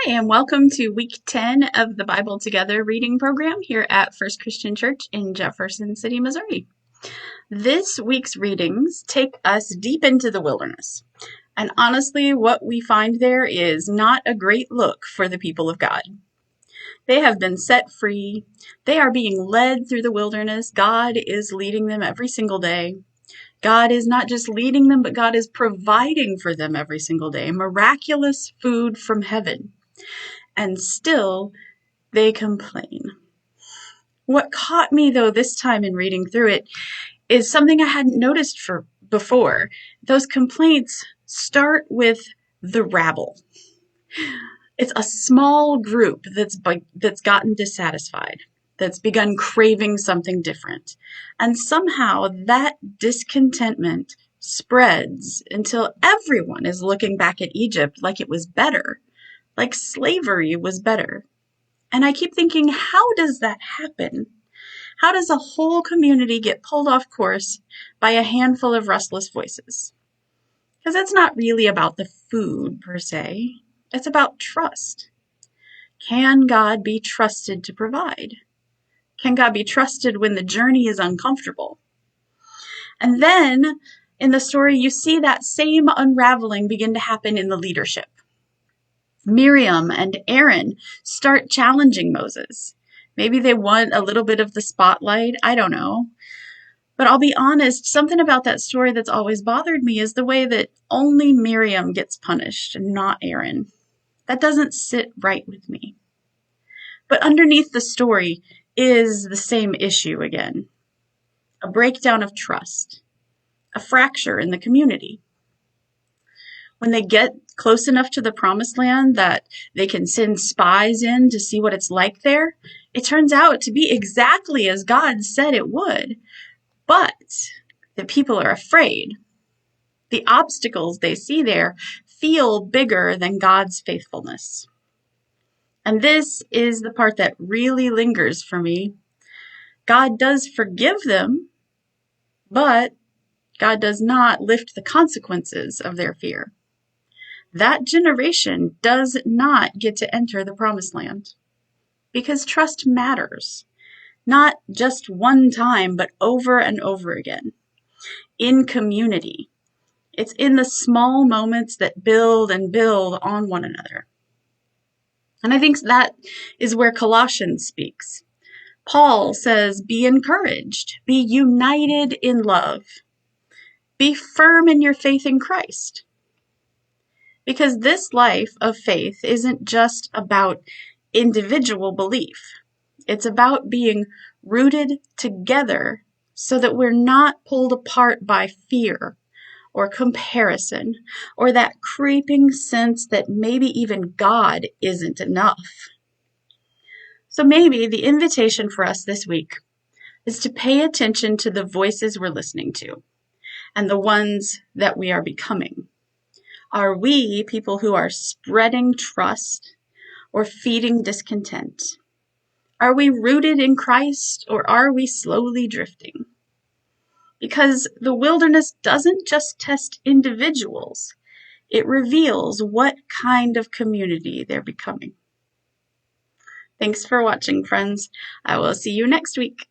Hi, and welcome to week 10 of the Bible Together reading program here at First Christian Church in Jefferson City, Missouri. This week's readings take us deep into the wilderness. And honestly, what we find there is not a great look for the people of God. They have been set free. They are being led through the wilderness. God is leading them every single day. God is not just leading them, but God is providing for them every single day. Miraculous food from heaven. And still, they complain. What caught me, though, this time in reading through it is something I hadn't noticed before. Those complaints start with the rabble. It's a small group that's gotten dissatisfied, that's begun craving something different. And somehow that discontentment spreads until everyone is looking back at Egypt like it was better, like slavery was better. And I keep thinking, how does that happen? How does a whole community get pulled off course by a handful of restless voices? Because it's not really about the food per se. It's about trust. Can God be trusted to provide? Can God be trusted when the journey is uncomfortable? And then in the story, you see that same unraveling begin to happen in the leadership. Miriam and Aaron start challenging Moses. Maybe they want a little bit of the spotlight. I don't know. But I'll be honest, something about that story that's always bothered me is the way that only Miriam gets punished and not Aaron. That doesn't sit right with me. But underneath the story is the same issue again. A breakdown of trust. A fracture in the community. When they get close enough to the promised land that they can send spies in to see what it's like there, it turns out to be exactly as God said it would. But the people are afraid. The obstacles they see there feel bigger than God's faithfulness. And this is the part that really lingers for me. God does forgive them, but God does not lift the consequences of their fear. That generation does not get to enter the promised land because trust matters, not just one time, but over and over again. In community, it's in the small moments that build and build on one another. And I think that is where Colossians speaks. Paul says, be encouraged, be united in love, be firm in your faith in Christ. Because this life of faith isn't just about individual belief. It's about being rooted together so that we're not pulled apart by fear or comparison or that creeping sense that maybe even God isn't enough. So maybe the invitation for us this week is to pay attention to the voices we're listening to and the ones that we are becoming. Are we people who are spreading trust or feeding discontent? Are we rooted in Christ or are we slowly drifting? Because the wilderness doesn't just test individuals, it reveals what kind of community they're becoming. Thanks for watching, friends. I will see you next week.